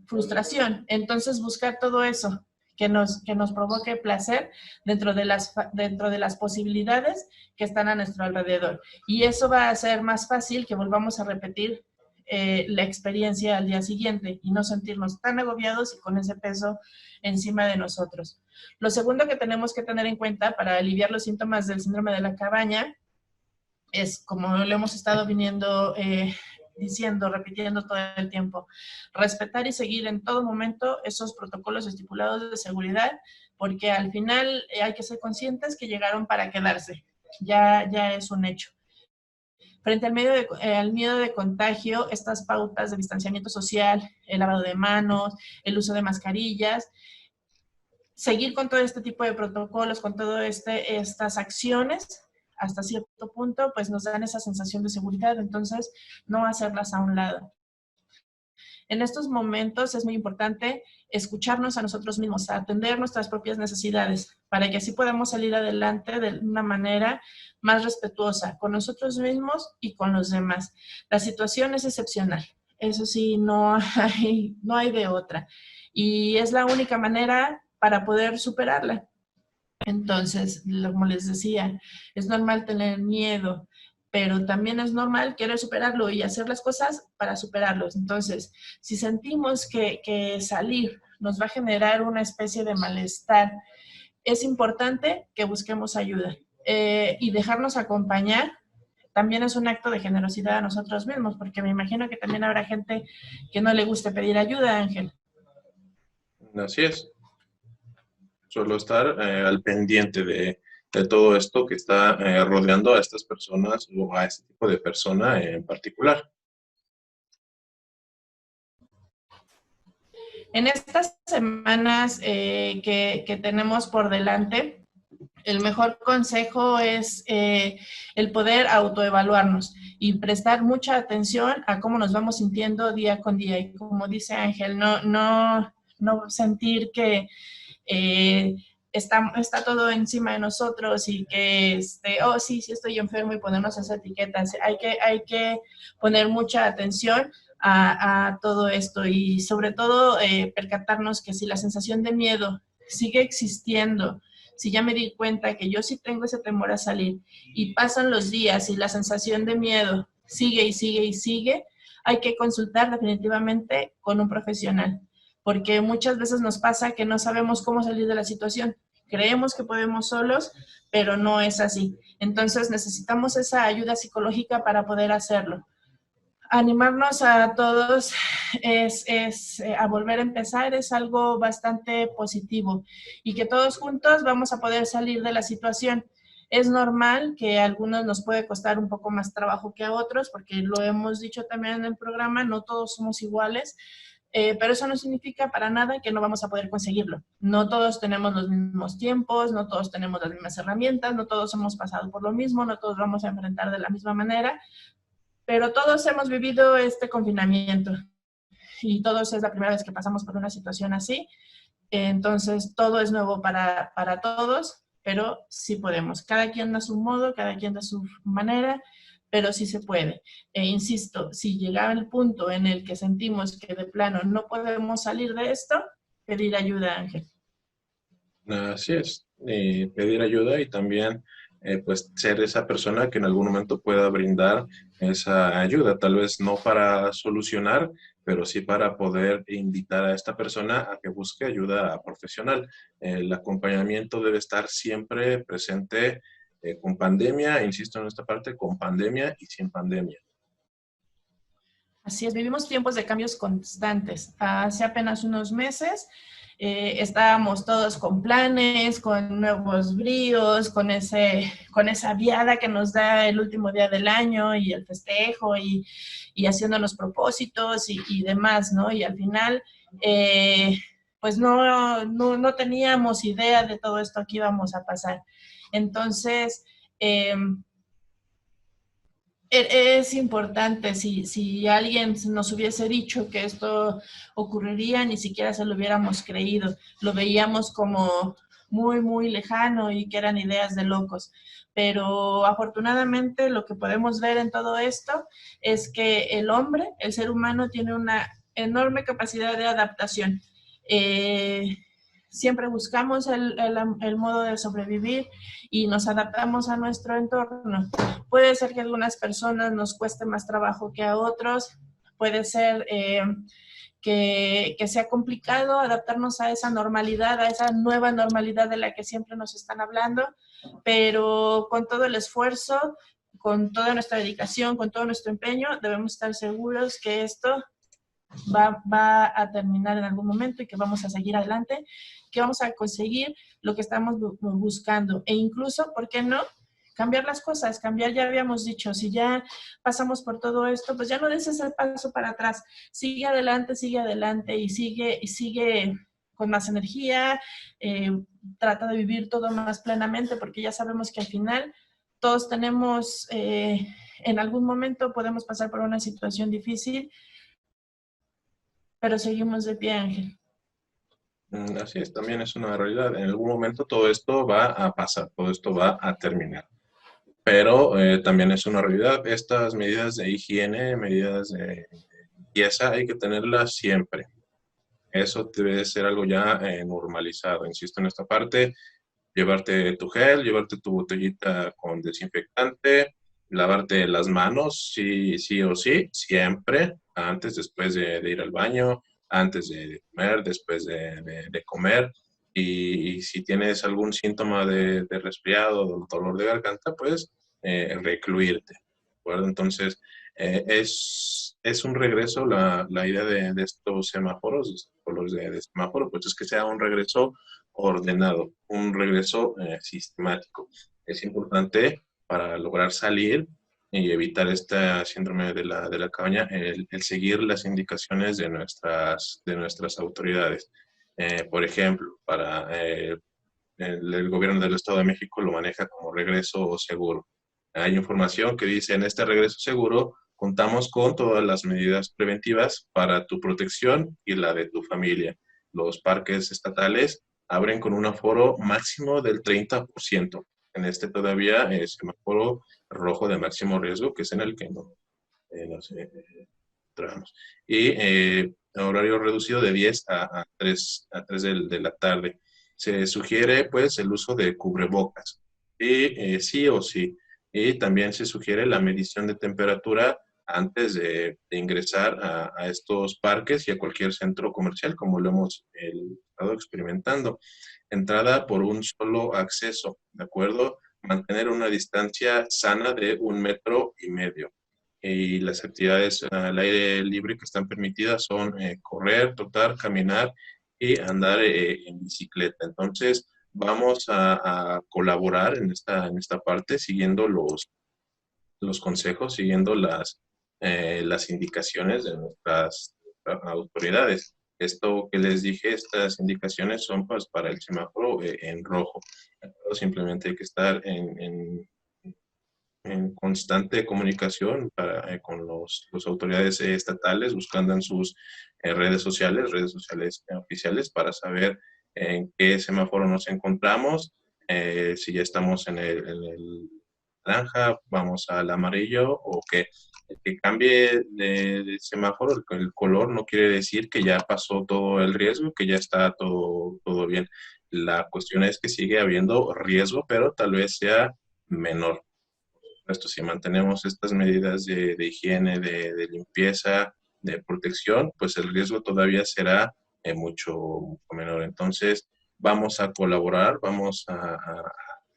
Speaker 3: frustración. Entonces buscar todo eso que nos provoque placer dentro de las posibilidades que están a nuestro alrededor. Y eso va a hacer más fácil que volvamos a repetir la experiencia al día siguiente y no sentirnos tan agobiados y con ese peso encima de nosotros. Lo segundo que tenemos que tener en cuenta para aliviar los síntomas del síndrome de la cabaña es, como lo hemos estado viniendo diciendo, repitiendo todo el tiempo, respetar y seguir en todo momento esos protocolos estipulados de seguridad, porque al final hay que ser conscientes que llegaron para quedarse, ya es un hecho. Frente al miedo de contagio, estas pautas de distanciamiento social, el lavado de manos, el uso de mascarillas, seguir con todo este tipo de protocolos, con todas estas acciones, hasta cierto punto, pues nos dan esa sensación de seguridad, entonces no hacerlas a un lado. En estos momentos es muy importante escucharnos a nosotros mismos, atender nuestras propias necesidades, para que así podamos salir adelante de una manera más respetuosa con nosotros mismos y con los demás. La situación es excepcional, eso sí, no hay de otra. Y es la única manera para poder superarla. Entonces, como les decía, es normal tener miedo, pero también es normal querer superarlo y hacer las cosas para superarlos. Entonces, si sentimos que salir nos va a generar una especie de malestar, es importante que busquemos ayuda. Y dejarnos acompañar también es un acto de generosidad a nosotros mismos, porque me imagino que también habrá gente que no le guste pedir ayuda, Ángel.
Speaker 4: Así es. Solo estar al pendiente de todo esto que está rodeando a estas personas o a este tipo de persona en particular.
Speaker 3: En estas semanas que tenemos por delante, el mejor consejo es el poder autoevaluarnos y prestar mucha atención a cómo nos vamos sintiendo día con día. Y como dice Ángel, no sentir que está todo encima de nosotros y que, sí estoy enfermo y ponernos esas etiquetas. Hay que poner mucha atención a todo esto y sobre todo percatarnos que si la sensación de miedo sigue existiendo, si ya me di cuenta que yo sí tengo ese temor a salir y pasan los días y la sensación de miedo sigue y sigue y sigue, hay que consultar definitivamente con un profesional, porque muchas veces nos pasa que no sabemos cómo salir de la situación. Creemos que podemos solos, pero no es así. Entonces necesitamos esa ayuda psicológica para poder hacerlo. Animarnos a todos a volver a empezar es algo bastante positivo y que todos juntos vamos a poder salir de la situación. Es normal que a algunos nos puede costar un poco más trabajo que a otros, porque lo hemos dicho también en el programa, no todos somos iguales, pero eso no significa para nada que no vamos a poder conseguirlo. No todos tenemos los mismos tiempos, no todos tenemos las mismas herramientas, no todos hemos pasado por lo mismo, no todos vamos a enfrentar de la misma manera, pero todos hemos vivido este confinamiento y todos es la primera vez que pasamos por una situación así. Entonces, todo es nuevo para todos, pero sí podemos. Cada quien a su modo, cada quien a su manera, pero sí se puede. E insisto, si llega el punto en el que sentimos que de plano no podemos salir de esto, pedir ayuda, Ángel.
Speaker 4: Así es, pedir ayuda y también pues ser esa persona que en algún momento pueda brindar esa ayuda, tal vez no para solucionar, pero sí para poder invitar a esta persona a que busque ayuda profesional. El acompañamiento debe estar siempre presente con pandemia, insisto en esta parte, con pandemia y sin pandemia.
Speaker 3: Así es, vivimos tiempos de cambios constantes. Hace apenas unos meses estábamos todos con planes, con nuevos bríos, con esa viada que nos da el último día del año y el festejo y haciéndonos propósitos y demás, ¿no? Y al final, pues no teníamos idea de todo esto que íbamos a pasar. Entonces, Es importante, si alguien nos hubiese dicho que esto ocurriría, ni siquiera se lo hubiéramos creído. Lo veíamos como muy, muy lejano y que eran ideas de locos. Pero afortunadamente lo que podemos ver en todo esto es que el hombre, el ser humano, tiene una enorme capacidad de adaptación. Eh, Siempre buscamos el modo de sobrevivir y nos adaptamos a nuestro entorno. Puede ser que a algunas personas nos cueste más trabajo que a otros, puede ser que sea complicado adaptarnos a esa normalidad, a esa nueva normalidad de la que siempre nos están hablando, pero con todo el esfuerzo, con toda nuestra dedicación, con todo nuestro empeño, debemos estar seguros que esto va a terminar en algún momento y que vamos a seguir adelante, que vamos a conseguir lo que estamos buscando e incluso, ¿por qué no? Cambiar las cosas, cambiar, ya habíamos dicho, si ya pasamos por todo esto, pues ya no des ese paso para atrás, sigue adelante y sigue con más energía, trata de vivir todo más plenamente porque ya sabemos que al final todos tenemos, en algún momento podemos pasar por una situación difícil, pero seguimos de pie, Ángel.
Speaker 4: Así es, también es una realidad. En algún momento todo esto va a pasar, todo esto va a terminar. Pero también es una realidad. Estas medidas de higiene, medidas de limpieza, hay que tenerlas siempre. Eso debe ser algo ya normalizado. Insisto en esta parte, llevarte tu gel, llevarte tu botellita con desinfectante, lavarte las manos, sí, sí o sí, siempre, antes, después de ir al baño, antes de comer, después de comer. Y si tienes algún síntoma de resfriado o dolor de garganta, pues recluirte. ¿De acuerdo? Entonces, es un regreso, la idea de estos semáforos, estos colores de semáforo, pues es que sea un regreso ordenado, un regreso sistemático. Es importante para lograr salir y evitar este síndrome de la cabaña, el seguir las indicaciones de nuestras autoridades. Por ejemplo, para el gobierno del Estado de México lo maneja como regreso seguro. Hay información que dice, en este regreso seguro contamos con todas las medidas preventivas para tu protección y la de tu familia. Los parques estatales abren con un aforo máximo del 30%. En este todavía es semáforo rojo de máximo riesgo, que es en el que nos entramos. Y horario reducido de 10 a 3 de la tarde. Se sugiere pues el uso de cubrebocas. Y sí o sí. Y también se sugiere la medición de temperatura antes de ingresar a estos parques y a cualquier centro comercial, como lo hemos estado experimentando. Entrada por un solo acceso, ¿de acuerdo? Mantener una distancia sana de 1,5 metros. Y las actividades al aire libre que están permitidas son correr, trotar, caminar y andar en bicicleta. Entonces, vamos a colaborar en esta parte siguiendo los consejos, siguiendo las indicaciones de nuestras autoridades. Esto que les dije, estas indicaciones son pues, para el semáforo en rojo. Simplemente hay que estar en constante comunicación con las autoridades estatales, buscando en sus redes sociales oficiales, para saber en qué semáforo nos encontramos, si ya estamos en el naranja, vamos al amarillo, o que cambie de semáforo, el color no quiere decir que ya pasó todo el riesgo, que ya está todo bien. La cuestión es que sigue habiendo riesgo, pero tal vez sea menor. Esto, si mantenemos estas medidas de higiene, de limpieza, de protección, pues el riesgo todavía será mucho menor. Entonces, vamos a colaborar, vamos a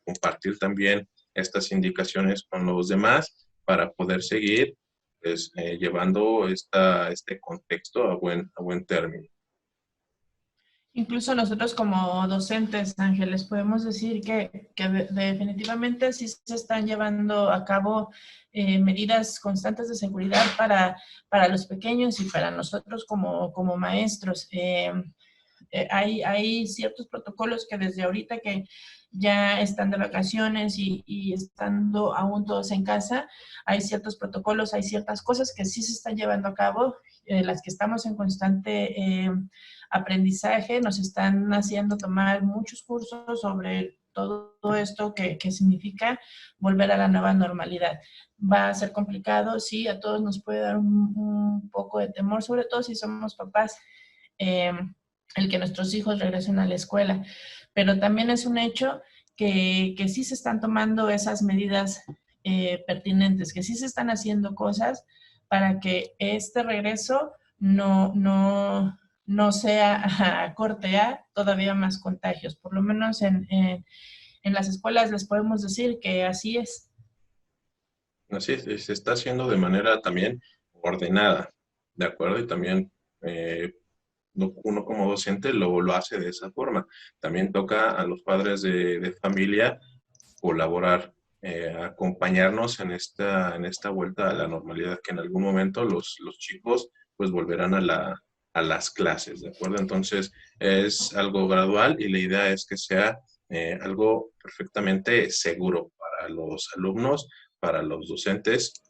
Speaker 4: compartir también estas indicaciones con los demás para poder seguir pues, llevando este contexto a buen término.
Speaker 3: Incluso nosotros como docentes, Ángeles, podemos decir que definitivamente sí se están llevando a cabo medidas constantes de seguridad para los pequeños y para nosotros como maestros. Hay ciertos protocolos que desde ahorita que ya están de vacaciones y estando aún todos en casa, hay ciertos protocolos, hay ciertas cosas que sí se están llevando a cabo, las que estamos en constante aprendizaje, nos están haciendo tomar muchos cursos sobre todo esto que significa volver a la nueva normalidad. Va a ser complicado, sí, a todos nos puede dar un poco de temor, sobre todo si somos papás, el que nuestros hijos regresen a la escuela, pero también es un hecho que sí se están tomando esas medidas pertinentes, que sí se están haciendo cosas para que este regreso no sea a corte A todavía más contagios. Por lo menos en las escuelas les podemos decir que así es.
Speaker 4: Así es, se está haciendo de manera también ordenada, ¿de acuerdo? Y también uno como docente lo hace de esa forma. También toca a los padres de familia colaborar, acompañarnos en esta vuelta a la normalidad, que en algún momento los chicos pues volverán a las clases, ¿de acuerdo? Entonces es algo gradual y la idea es que sea algo perfectamente seguro para los alumnos, para los docentes,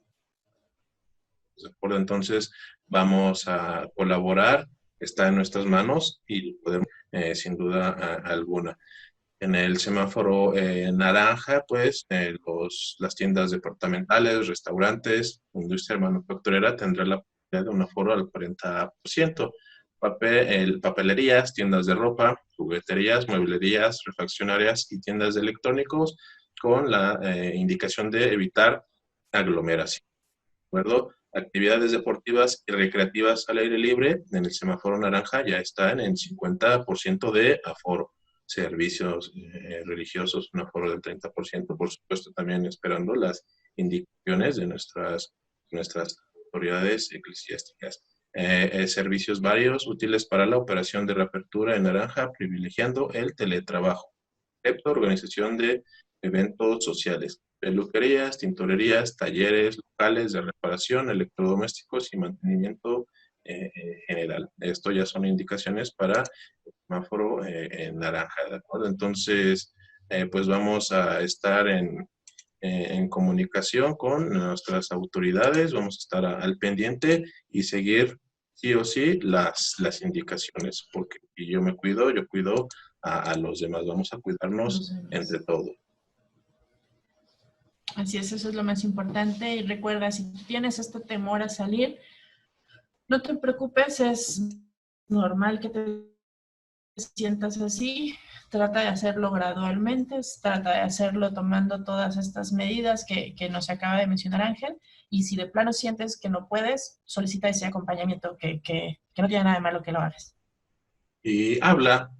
Speaker 4: ¿de acuerdo? Entonces vamos a colaborar, está en nuestras manos y podemos sin duda alguna. En el semáforo naranja, pues las tiendas departamentales, restaurantes, industria manufacturera tendrá la posibilidad de un aforo al 40%. Papelerías, tiendas de ropa, jugueterías, mueblerías, refaccionarias y tiendas de electrónicos con la indicación de evitar aglomeración, ¿de acuerdo? Actividades deportivas y recreativas al aire libre en el semáforo naranja ya están en 50% de aforo. Servicios religiosos, un aforo del 30%, por supuesto también esperando las indicaciones de nuestras autoridades eclesiásticas. Servicios varios útiles para la operación de reapertura en naranja, privilegiando el teletrabajo, excepto organización de eventos sociales, peluquerías, tintorerías, talleres locales de reparación, electrodomésticos y mantenimiento general. Esto ya son indicaciones para el semáforo en naranja, ¿de acuerdo? Entonces, pues vamos a estar en comunicación con nuestras autoridades, vamos a estar al pendiente y seguir sí o sí las indicaciones, porque si yo me cuido, yo cuido a los demás, vamos a cuidarnos entre todos.
Speaker 3: Así es, eso es lo más importante. Y recuerda, si tienes este temor a salir, no te preocupes, es normal que te sientas así. Trata de hacerlo gradualmente, trata de hacerlo tomando todas estas medidas que nos acaba de mencionar Ángel. Y si de plano sientes que no puedes, solicita ese acompañamiento, que no tiene nada de malo que lo hagas.
Speaker 4: Y habla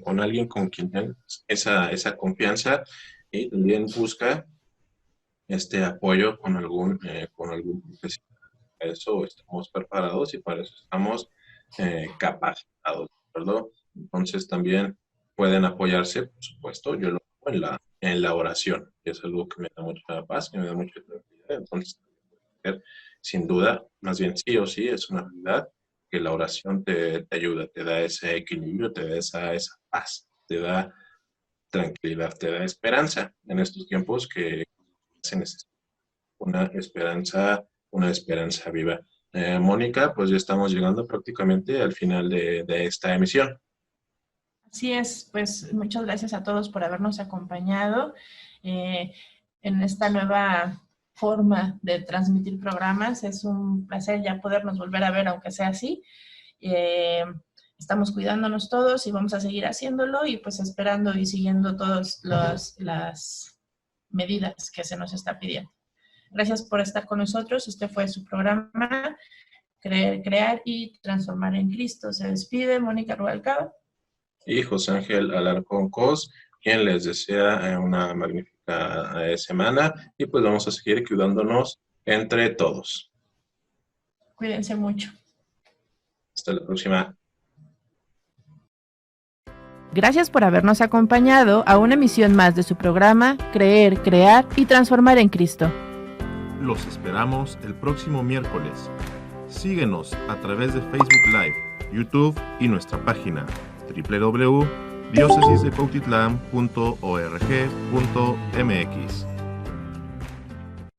Speaker 4: con alguien con quien tengas esa confianza y también busca este apoyo con algún profesional. Para eso estamos preparados y para eso estamos capacitados, ¿verdad? Entonces también pueden apoyarse, por supuesto, yo lo hago en la oración, que es algo que me da mucha paz, que me da mucha tranquilidad. Entonces, sin duda, más bien sí o sí, es una realidad que la oración te ayuda, te da ese equilibrio, te da esa paz, te da tranquilidad, te da esperanza en estos tiempos que se necesita una esperanza viva. Mónica, pues ya estamos llegando prácticamente al final de esta emisión.
Speaker 3: Así es, pues muchas gracias a todos por habernos acompañado en esta nueva forma de transmitir programas. Es un placer ya podernos volver a ver, aunque sea así. Estamos cuidándonos todos y vamos a seguir haciéndolo y pues esperando y siguiendo todas las medidas que se nos está pidiendo. Gracias por estar con nosotros. Este fue su programa, Crear y Transformar en Cristo. Se despide Mónica Rubalcaba
Speaker 4: y José Ángel Alarcón Cos, quien les desea una magnífica semana y pues vamos a seguir cuidándonos entre todos.
Speaker 3: Cuídense mucho.
Speaker 4: Hasta la próxima.
Speaker 2: Gracias por habernos acompañado a una emisión más de su programa Creer, Crear y Transformar en Cristo.
Speaker 1: Los esperamos el próximo miércoles. Síguenos a través de Facebook Live, YouTube y nuestra página www.diocesisdecautitlán.org.mx.